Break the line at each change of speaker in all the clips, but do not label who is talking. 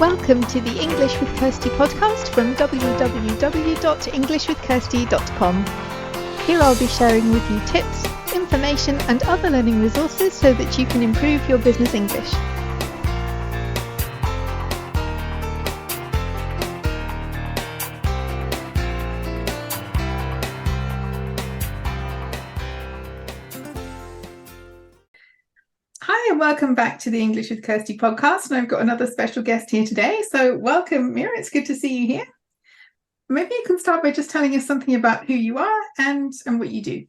Welcome to the English with Kirsty podcast from www.englishwithkirsty.com. Here I'll be sharing with you tips, information and other learning resources so that you can improve your business English. Hi and welcome back to the English with Kirsty podcast, and I've got another special guest here today. So welcome, Mira, it's good to see you here. Maybe you can start by just telling us something about who you are and what you do.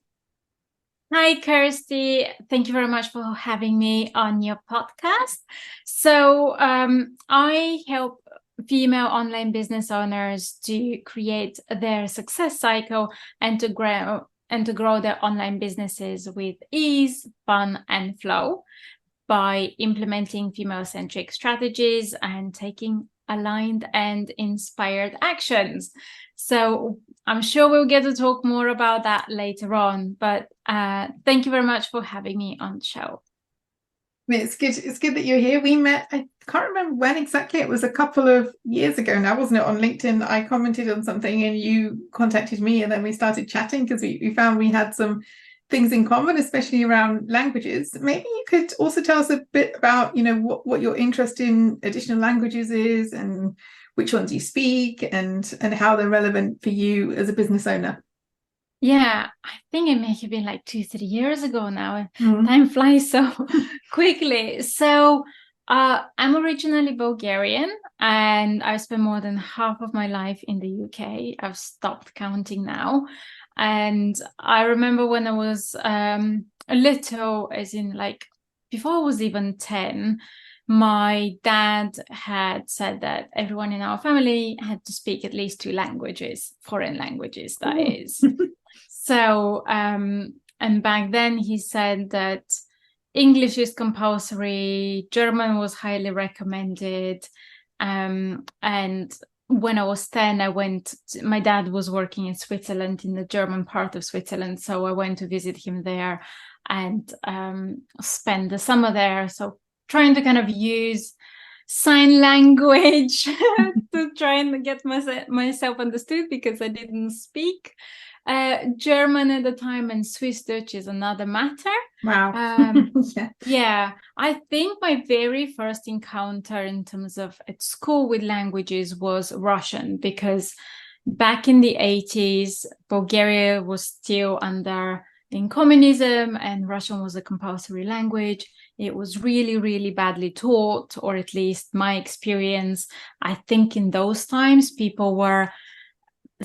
Hi, Kirsty. Thank you very much for having me on your podcast. So I help female online business owners to create their success cycle and to grow their online businesses with ease, fun, and flow by implementing female-centric strategies and taking aligned and inspired actions. So I'm sure we'll get to talk more about that later on, but thank you very much for having me on the show.
It's good that you're here. We met, I can't remember when exactly, it was a couple of years ago now, wasn't it? On LinkedIn, I commented on something and you contacted me, and then we started chatting because we found we had some things in common, especially around languages. Maybe you could also tell us a bit about, what your interest in additional languages is and which ones you speak and how they're relevant for you as a business owner.
Yeah, I think it may have been like 2-3 years ago now. Time flies so quickly. So I'm originally Bulgarian, and I've spent more than half of my life in the UK. I've stopped counting now. And I remember when I was a little, as in like before I was even 10, my dad had said that everyone in our family had to speak at least 2 languages, foreign languages, that is. So, and back then he said that English is compulsory, German was highly recommended, and when I was 10, my dad was working in Switzerland, in the German part of Switzerland. So I went to visit him there and spend the summer there. So trying to kind of use sign language to try and get myself understood, because I didn't speak German at the time, and Swiss Dutch is another matter.
Wow.
Yeah, I think my very first encounter in terms of at school with languages was Russian, because back in the 80s, Bulgaria was still in communism, and Russian was a compulsory language. It was really, really badly taught, or at least my experience. I think in those times,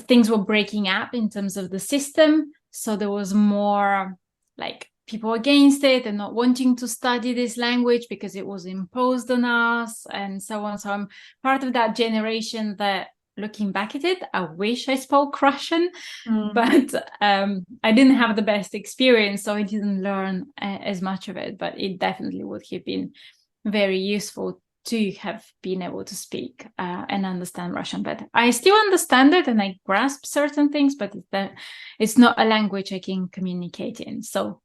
things were breaking up in terms of the system. So there was more like people against it and not wanting to study this language because it was imposed on us and so on. So I'm part of that generation that, looking back at it, I wish I spoke Russian, but I didn't have the best experience, so I didn't learn as much of it. But it definitely would have been very useful to have been able to speak and understand Russian better. I still understand it and I grasp certain things, but it's not a language I can communicate in. So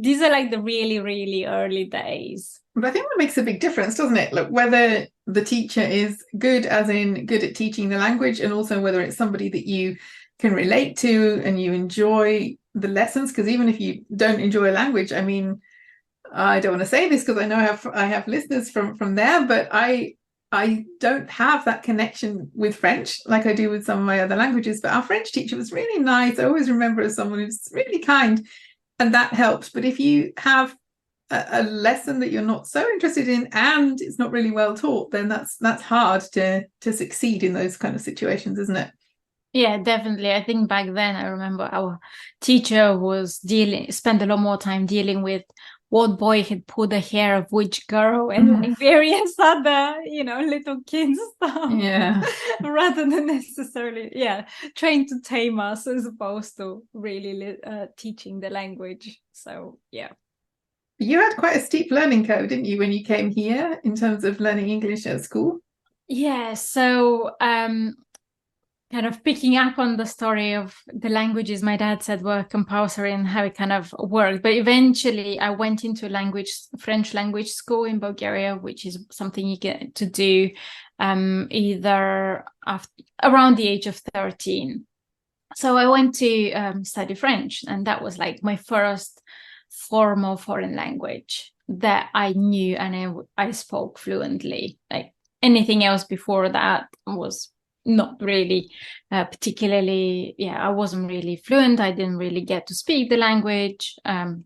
these are like the really, really early days.
But I think that makes a big difference, doesn't it? Like whether the teacher is good, as in good at teaching the language, and also whether it's somebody that you can relate to and you enjoy the lessons. Because even if you don't enjoy a language, I mean, I don't want to say this because I know I have listeners from there, but I don't have that connection with French like I do with some of my other languages. But our French teacher was really nice. I always remember as someone who's really kind, and that helps. But if you have a lesson that you're not so interested in and it's not really well taught, then that's hard to succeed in those kind of situations, isn't it?
Yeah, definitely. I think back then I remember our teacher spent a lot more time dealing with what boy had pulled the hair of which girl and like various other, little kids stuff.
Yeah.
Rather than necessarily, trying to tame us as opposed to really teaching the language. So, yeah.
You had quite a steep learning curve, didn't you, when you came here in terms of learning English at school?
Yeah, so kind of picking up on the story of the languages my dad said were compulsory and how it kind of worked. But eventually I went into French language school in Bulgaria, which is something you get to do either around the age of 13. So I went to study French, and that was like my first formal foreign language that I knew and I spoke fluently. Like anything else before that was not really particularly, I wasn't really fluent. I didn't really get to speak the language. I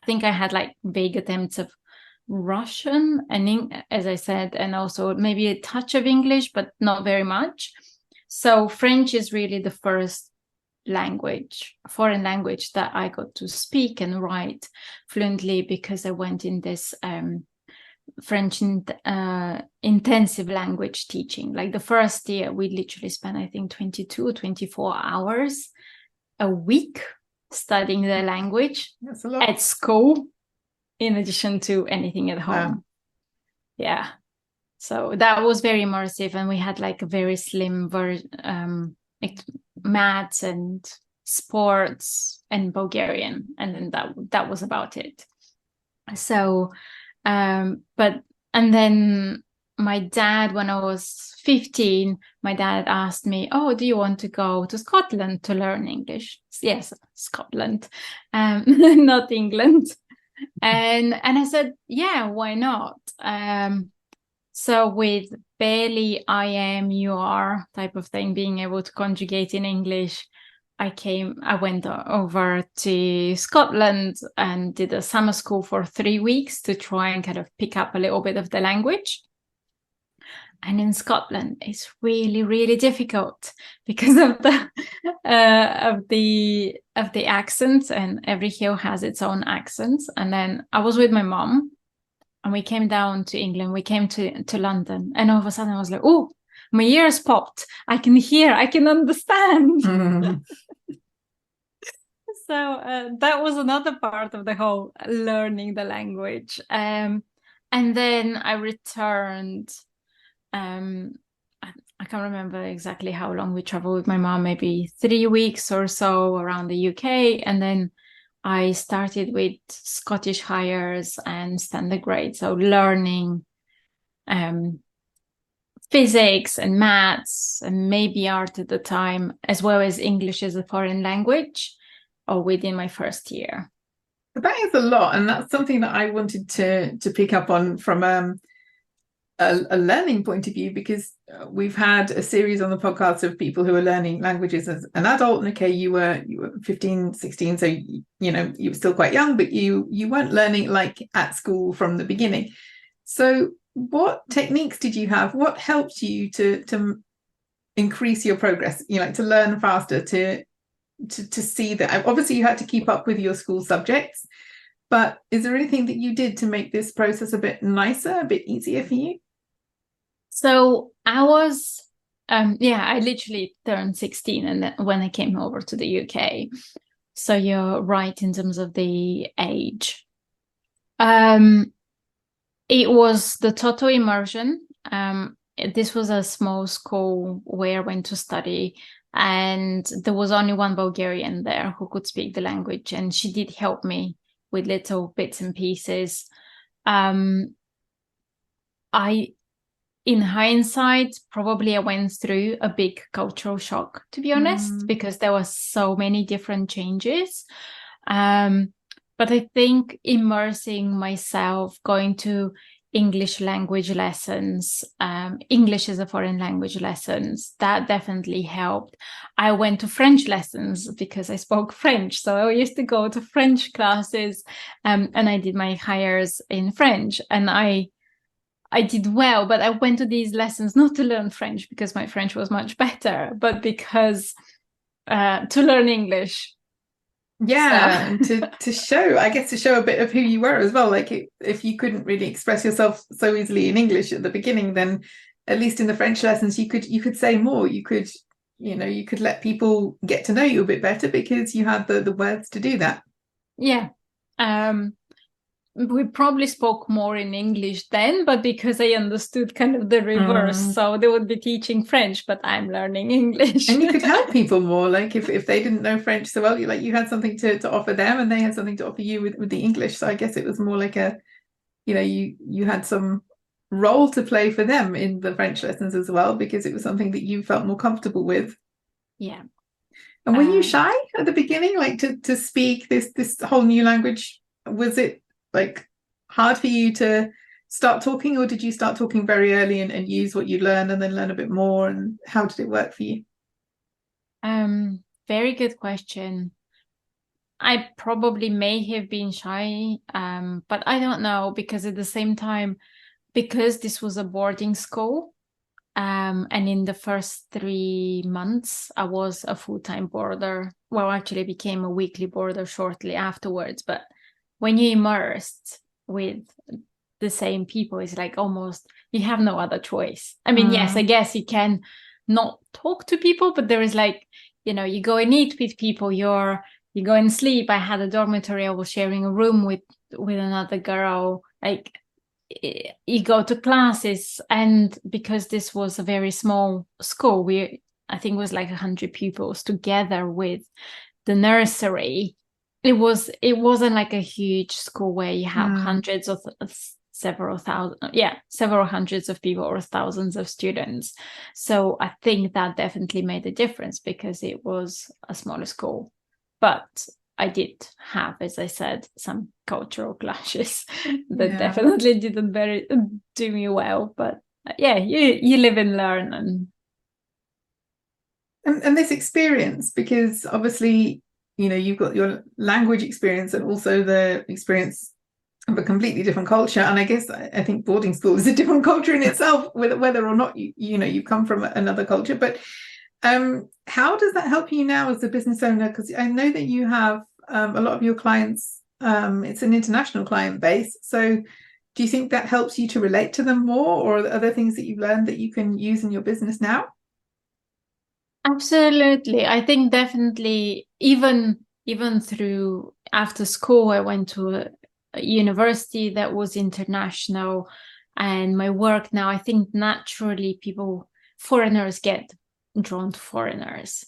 think I had like vague attempts of Russian and as I said, and also maybe a touch of English, but not very much. So French is really the first foreign language that I got to speak and write fluently, because I went in this French intensive language teaching. Like the first year, we literally spent, I think, 22 or 24 hours a week studying the language at school, in addition to anything at home. Wow. Yeah. So that was very immersive, and we had like a very slim version, maths and sports and Bulgarian, and then that was about it. So and then my dad, when I was 15, my dad asked me, oh, do you want to go to Scotland to learn English? Yes, Scotland, not England. And I said, yeah, why not? So with barely I am, you are type of thing, being able to conjugate in English, I went over to Scotland and did a summer school for 3 weeks to try and kind of pick up a little bit of the language. And in Scotland, it's really, really difficult because of the accents, and every hill has its own accents. And then I was with my mom, and we came down to England. We came to London, and all of a sudden I was like, oh, my ears popped. I can hear, I can understand. Mm. So that was another part of the whole learning the language. And then I returned. I can't remember exactly how long we traveled with my mom, maybe 3 weeks or so around the UK. And then I started with Scottish Highers and standard grade. So learning physics and maths and maybe art at the time, as well as English as a foreign language, or within my first year.
That is a lot. And that's something that I wanted to pick up on from a learning point of view, because we've had a series on the podcast of people who are learning languages as an adult. And okay, you were 15, 16, so you were still quite young, but you weren't learning like at school from the beginning. So what techniques did you have? What helped you to increase your progress, to learn faster, to see that? Obviously you had to keep up with your school subjects, but is there anything that you did to make this process a bit nicer, a bit easier for you?
So I was, I literally turned 16 and when I came over to the UK. So you're right in terms of the age. It was the total immersion. This was a small school where I went to study, and there was only one Bulgarian there who could speak the language, and she did help me with little bits and pieces. In hindsight, probably I went through a big cultural shock, to be honest, because there were so many different changes. But I think immersing myself, going to English language lessons, English as a foreign language lessons, that definitely helped. I went to French lessons because I spoke French. So I used to go to French classes, and I did my hires in French, and I did well, but I went to these lessons not to learn French because my French was much better, but because to learn English.
Yeah, so. and to show a bit of who you were as well. Like if you couldn't really express yourself so easily in English at the beginning, then at least in the French lessons you could say more. You could let people get to know you a bit better because you had the words to do that.
Yeah. We probably spoke more in English then, but because I understood kind of the reverse. So they would be teaching French, but I'm learning English.
And you could help people more, like if they didn't know French so well, you had something to offer them and they had something to offer you with the English. So I guess it was more like you had some role to play for them in the French lessons as well, because it was something that you felt more comfortable with.
Yeah.
And were you shy at the beginning, like to speak this whole new language? Was it like hard for you to start talking, or did you start talking very early and use what you learned and then learn a bit more? And how did it work for you?
Very good question. I probably may have been shy, but I don't know, because at the same time, because this was a boarding school, and in the first 3 months, I was a full-time boarder. Well, actually became a weekly boarder shortly afterwards. But when you're immersed with the same people, it's like almost you have no other choice. I mean, yes, I guess you can not talk to people, but there is like, you go and eat with people, you go and sleep. I had a dormitory. I was sharing a room with another girl. Like, you go to classes, and because this was a very small school, I think it was like 100 pupils together with the nursery. It wasn't like a huge school where you have hundreds of several hundreds of people or thousands of students. So I think that definitely made a difference, because it was a smaller school. But I did have, as I said, some cultural clashes that definitely didn't do me well. But yeah, you live and learn.
And this experience, because obviously, you've got your language experience and also the experience of a completely different culture. And I guess I think boarding school is a different culture in itself, whether or not you come from another culture. But how does that help you now as a business owner? Because I know that you have a lot of your clients, it's an international client base. So do you think that helps you to relate to them more, or are there things that you've learned that you can use in your business now?
Absolutely. I think definitely even through after school, I went to a university that was international, and my work now, I think naturally foreigners get drawn to foreigners.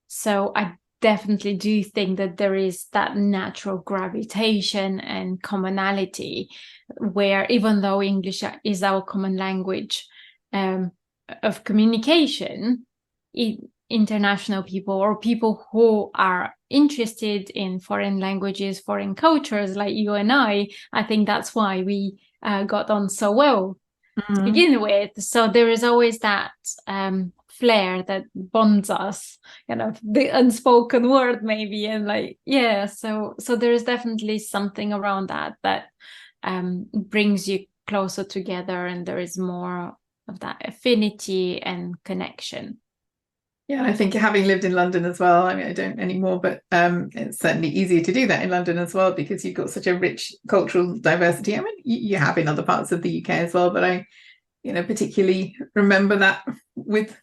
So I definitely do think that there is that natural gravitation and commonality, where even though English is our common language of communication, international people or people who are interested in foreign languages, foreign cultures, like you and I think that's why we got on so well to begin with. So there is always that flair that bonds us, the unspoken word maybe, and so there is definitely something around that brings you closer together, and there is more of that affinity and connection.
Yeah, I think having lived in London as well, I mean, I don't anymore, but it's certainly easier to do that in London as well, because you've got such a rich cultural diversity. I mean, you have in other parts of the UK as well, but I, particularly remember that with,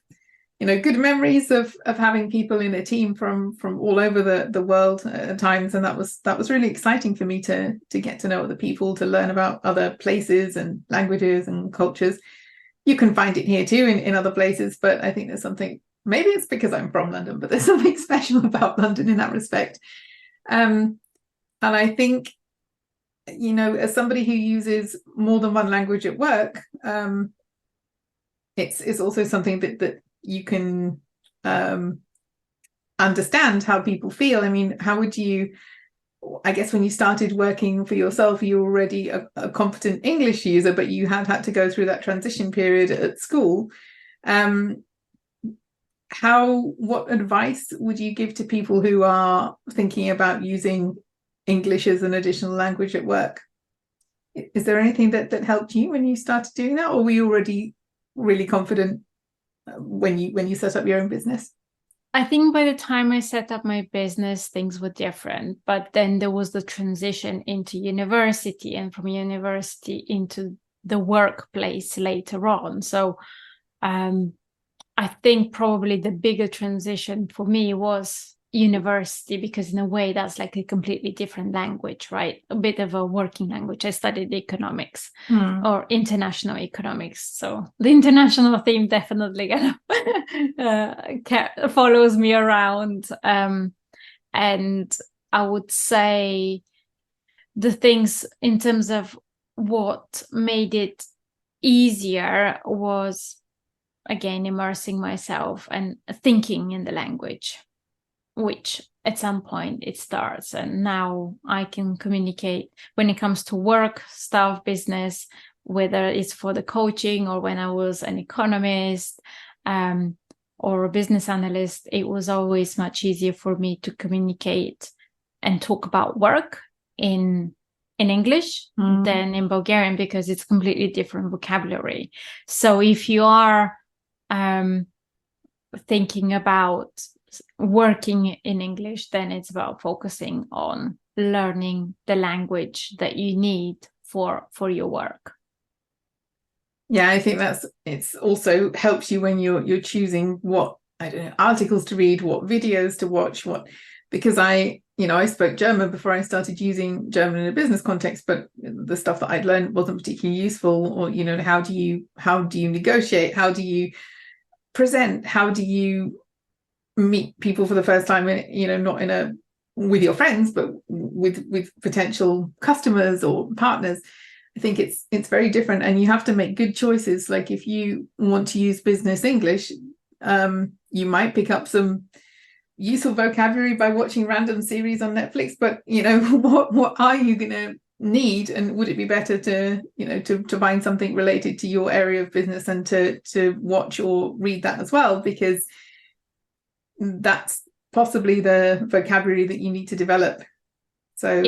good memories of having people in a team from all over the world at times. And that was really exciting for me to get to know other people, to learn about other places and languages and cultures. You can find it here too in other places, but I think there's something, maybe it's because I'm from London, but there's something special about London in that respect. And I think, as somebody who uses more than one language at work, it's also something that you can understand how people feel. I mean, how would you, I guess when you started working for yourself, you were already a competent English user, but you had to go through that transition period at school. What advice would you give to people who are thinking about using English as an additional language at work? Is there anything that helped you when you started doing that, or were you already really confident when you set up your own business?
I think by the time I set up my business, things were different. But then there was the transition into university, and from university into the workplace later on. So I think probably the bigger transition for me was university, because in a way that's like a completely different language, right? A bit of a working language. I studied economics or international economics. So the international theme definitely follows me around. And I would say the things in terms of what made it easier was, again, immersing myself and thinking in the language, which at some point it starts. And now I can communicate when it comes to work stuff, business, whether it's for the coaching or when I was an economist or a business analyst, it was always much easier for me to communicate and talk about work in English than in Bulgarian, because it's completely different vocabulary. So if you are thinking about working in English, then it's about focusing on learning the language that you need for your work.
Yeah, I think it's also helps you when you're choosing what, I don't know, articles to read, what videos to watch, because I spoke German before I started using German in a business context, but the stuff that I'd learned wasn't particularly useful. Or, how do you negotiate? How do you present? How do you meet people for the first time, not with your friends, but with potential customers or partners? I think it's very different, and you have to make good choices. Like if you want to use business English, you might pick up some useful vocabulary by watching random series on Netflix, but what are you going to need, and would it be better to to find something related to your area of business and to watch or read that as well, because that's possibly the vocabulary that you need to develop. So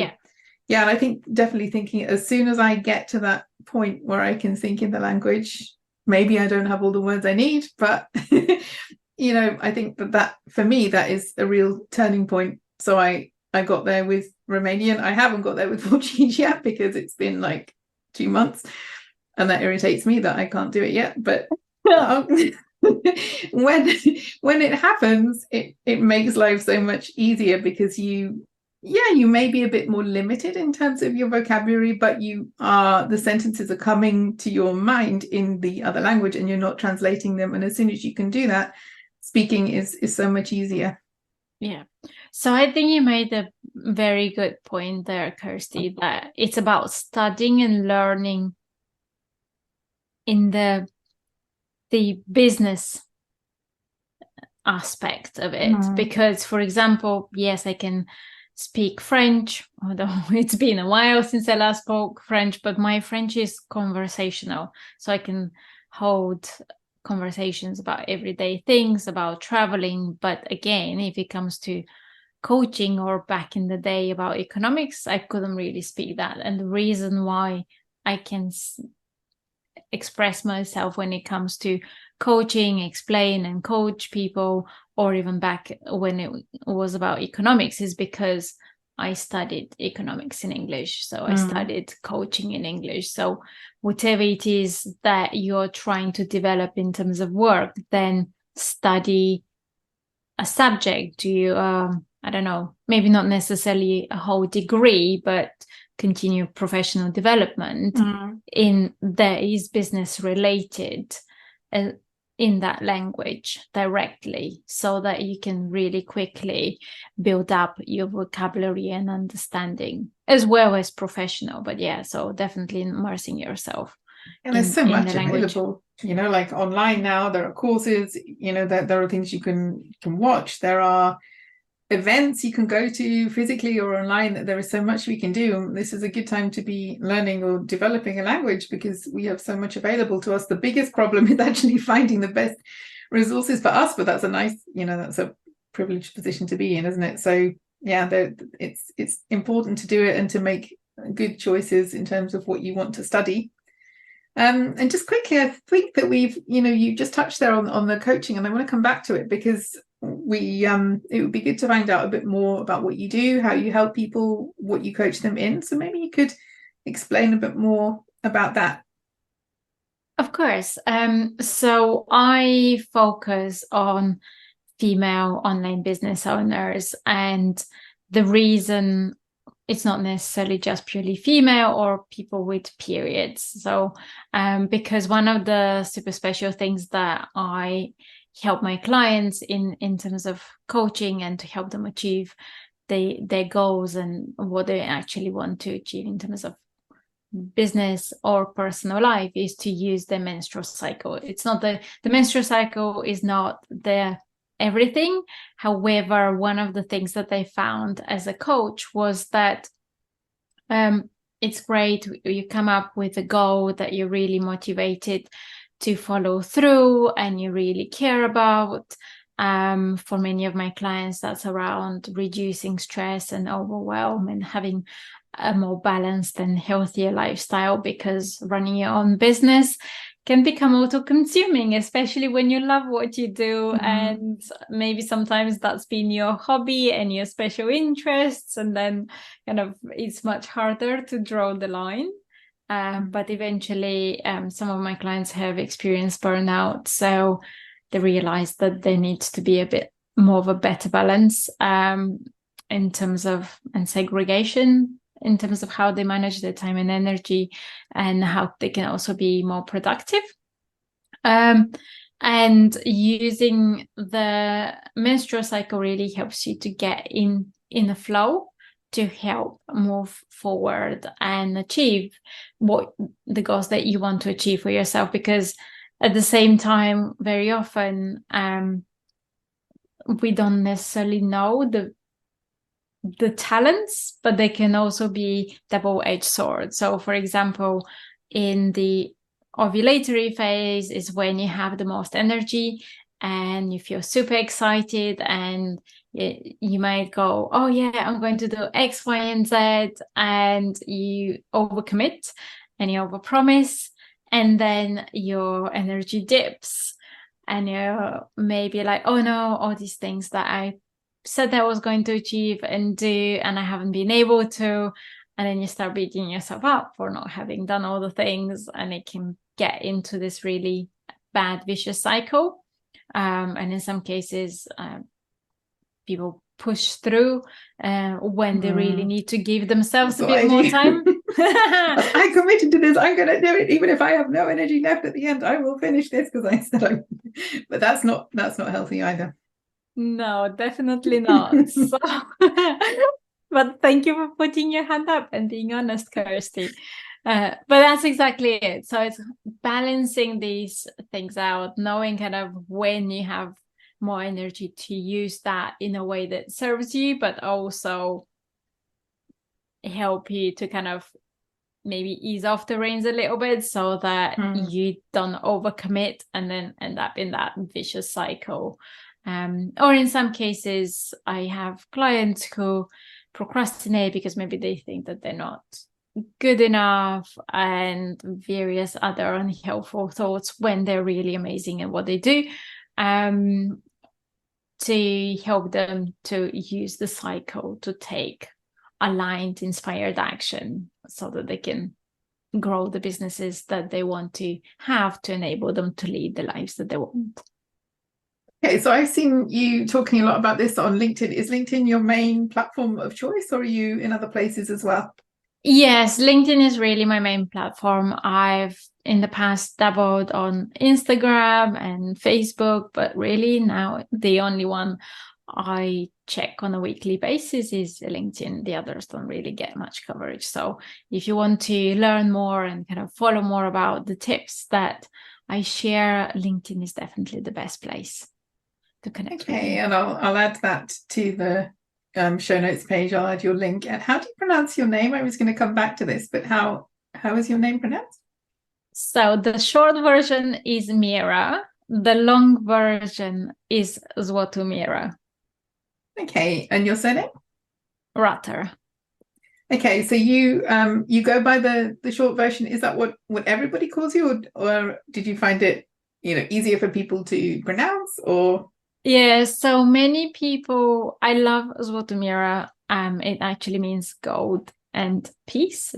yeah, and I think definitely thinking as soon as I get to that point where I can think in the language, maybe I don't have all the words I need, but I think that for me, that is a real turning point. So I got there with Romanian. I haven't got there with Portuguese yet, because it's been like 2 months, and that irritates me that I can't do it yet. But when it happens, it makes life so much easier, because you may be a bit more limited in terms of your vocabulary, but the sentences are coming to your mind in the other language, and you're not translating them. And as soon as you can do that, speaking is so much easier.
Yeah. So I think you made a very good point there, Kirsty, that it's about studying and learning in the business aspect of it. Because, for example, yes, I can speak French, although it's been a while since I last spoke French, but my French is conversational. So I can hold conversations about everyday things, about traveling. But again, if it comes to coaching, or back in the day about economics, I couldn't really speak that. And the reason why I can express myself when it comes to coaching, explain and coach people, or even back when it was about economics, is because I studied economics in English. So I studied coaching in English. So whatever it is that you're trying to develop in terms of work, then study a subject. You, I don't know, maybe not necessarily a whole degree, but continue professional development in that is business related in that language directly, so that you can really quickly build up your vocabulary and understanding, as well as professional. But yeah, so definitely immersing yourself.
And there's so much available, like online now. There are courses, there are things you can watch. There are events you can go to physically or online. There is so much we can do. This is a good time to be learning or developing a language, because we have so much available to us. The biggest problem is actually finding the best resources for us, but that's a nice, that's a privileged position to be in, isn't it? So yeah, it's important to do it and to make good choices in terms of what you want to study. And just quickly, I think that you just touched there on the coaching, and I want to come back to it, because it would be good to find out a bit more about what you do, how you help people, what you coach them in. So maybe you could explain a bit more about that.
Of course. So I focus on female online business owners, and the reason it's not necessarily just purely female or people with periods. So because one of the super special things that I help my clients in terms of coaching and to help them achieve their goals and what they actually want to achieve in terms of business or personal life is to use the menstrual cycle. It's not the menstrual cycle is not the everything. However, one of the things that I found as a coach was that it's great. You come up with a goal that you're really motivated to follow through and you really care about. For many of my clients, that's around reducing stress and overwhelm and having a more balanced and healthier lifestyle, because running your own business can become auto-consuming, especially when you love what you do. And maybe sometimes that's been your hobby and your special interests, and then kind of it's much harder to draw the line. But eventually some of my clients have experienced burnout, so they realize that there needs to be a bit more of a better balance in terms of and segregation in terms of how they manage their time and energy, and how they can also be more productive. And using the menstrual cycle really helps you to get in a flow to help move forward and achieve what the goals that you want to achieve for yourself. Because at the same time, very often we don't necessarily know the talents, but they can also be double-edged swords. So for example, in the ovulatory phase is when you have the most energy and you feel super excited, and you might go, oh yeah, I'm going to do X, Y, and Z, and you overcommit and you overpromise, and then your energy dips and you're maybe like, oh no, all these things that I said that I was going to achieve and do, and I haven't been able to. And then you start beating yourself up for not having done all the things, and it can get into this really bad vicious cycle. And in some cases, people push through when they really need to give themselves a bit more time.
I committed to this. I'm going to do it, even if I have no energy left at the end. I will finish this because I said I. But that's not healthy either.
No, definitely not. So, but thank you for putting your hand up and being honest, Kirsty. But that's exactly it. So it's balancing these things out, knowing kind of when you have more energy to use that in a way that serves you, but also help you to kind of maybe ease off the reins a little bit, so that you don't overcommit and then end up in that vicious cycle. Or in some cases, I have clients who procrastinate because maybe they think that they're not good enough, and various other unhelpful thoughts when they're really amazing at what they do, to help them to use the cycle to take aligned, inspired action so that they can grow the businesses that they want to have, to enable them to lead the lives that they want.
Okay, so I've seen you talking a lot about this on LinkedIn. Is LinkedIn your main platform of choice, or are you in other places as well?
Yes, LinkedIn is really my main platform. I've in the past dabbled on Instagram and Facebook, but really now the only one I check on a weekly basis is LinkedIn. The others don't really get much coverage. So if you want to learn more and kind of follow more about the tips that I share, LinkedIn is definitely the best place to connect with me.
And I'll add that to the show notes page. I'll add your link. And how do you pronounce your name? I was going to come back to this, but how is your name pronounced?
So the short version is Mira. The long version is Mira.
Okay, and your surname?
Rutter.
Okay, so you go by the short version. Is that what everybody calls you, or did you find it easier for people to pronounce, or?
Yeah, so many people, I love Mira. It actually means gold and peace,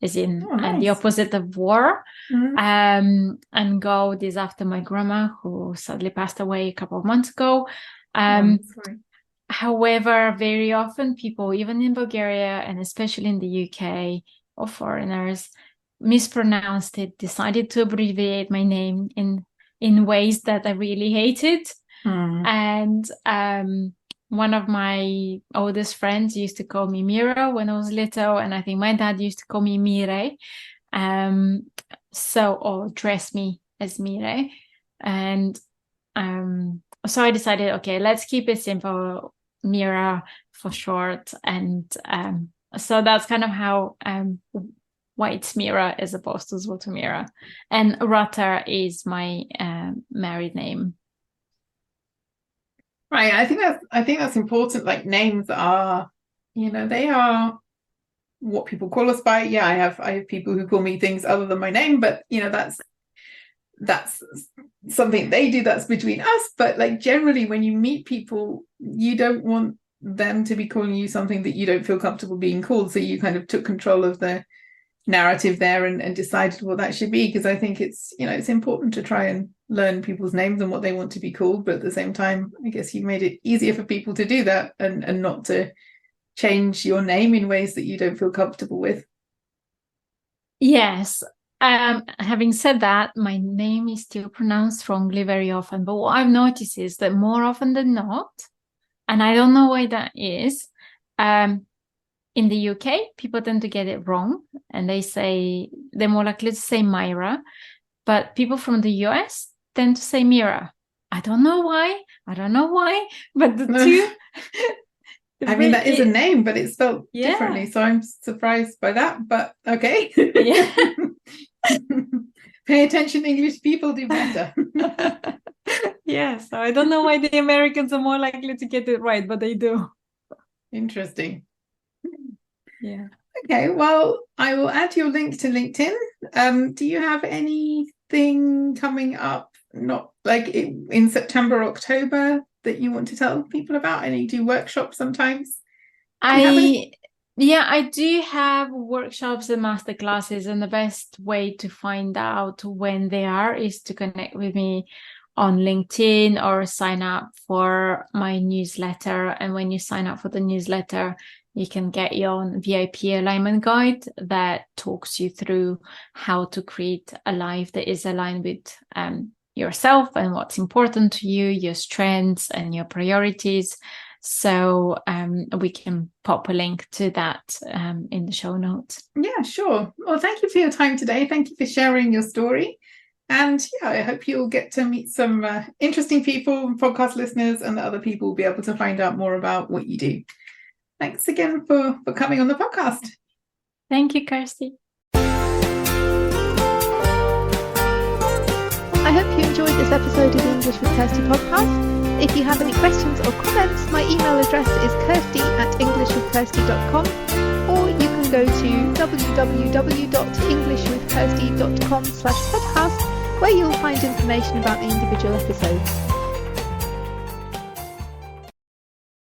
as in
nice.
The opposite of war. And gold is after my grandma, who sadly passed away a couple of months ago. However, very often people, even in Bulgaria and especially in the UK, or foreigners, mispronounced it, decided to abbreviate my name in ways that I really hated. And one of my oldest friends used to call me Mira when I was little, and I think my dad used to call me Mire, or dress me as Mire, and so I decided, okay, let's keep it simple, Mira for short, and so that's kind of how why it's Mira as opposed to Złotomira, and Rutter is my married name.
Right, I think that's important. Like, names are, they are what people call us by. Yeah, I have people who call me things other than my name, but that's something they do, that's between us. But like, generally when you meet people, you don't want them to be calling you something that you don't feel comfortable being called, so you kind of took control of the narrative there and decided what that should be, because I think it's important to try and learn people's names and what they want to be called, but at the same time, I guess you've made it easier for people to do that and not to change your name in ways that you don't feel comfortable with.
Yes. Having said that, my name is still pronounced wrongly very often, but what I've noticed is that more often than not, and I don't know why that is, in the UK, people tend to get it wrong, and they're more likely to say Myra, but people from the US tend to say Mira. I don't know why, but the two...
I mean, that is a name, but it's spelled differently, so I'm surprised by that, but okay.
Yeah.
Pay attention, English people do better.
Yeah, so I don't know why the Americans are more likely to get it right, but they do.
Interesting.
Yeah.
Okay, well, I will add your link to LinkedIn. Do you have anything coming up, not like in September, October, that you want to tell people about? And you do workshops sometimes?
I do have workshops and masterclasses, and the best way to find out when they are is to connect with me on LinkedIn or sign up for my newsletter. And when you sign up for the newsletter, you can get your own VIP alignment guide that talks you through how to create a life that is aligned with yourself and what's important to you, your strengths and your priorities. So we can pop a link to that in the show notes.
Yeah, sure. Well, thank you for your time today. Thank you for sharing your story. And yeah, I hope you'll get to meet some interesting people, podcast listeners, and that other people will be able to find out more about what you do. Thanks again for coming on the podcast.
Thank you, Kirsty.
I hope you enjoyed this episode of the English with Kirsty podcast. If you have any questions or comments, my email address is kirsty@englishwithkirsty.com, or you can go to www.englishwithkirsty.com/podcast, where you'll find information about the individual episodes.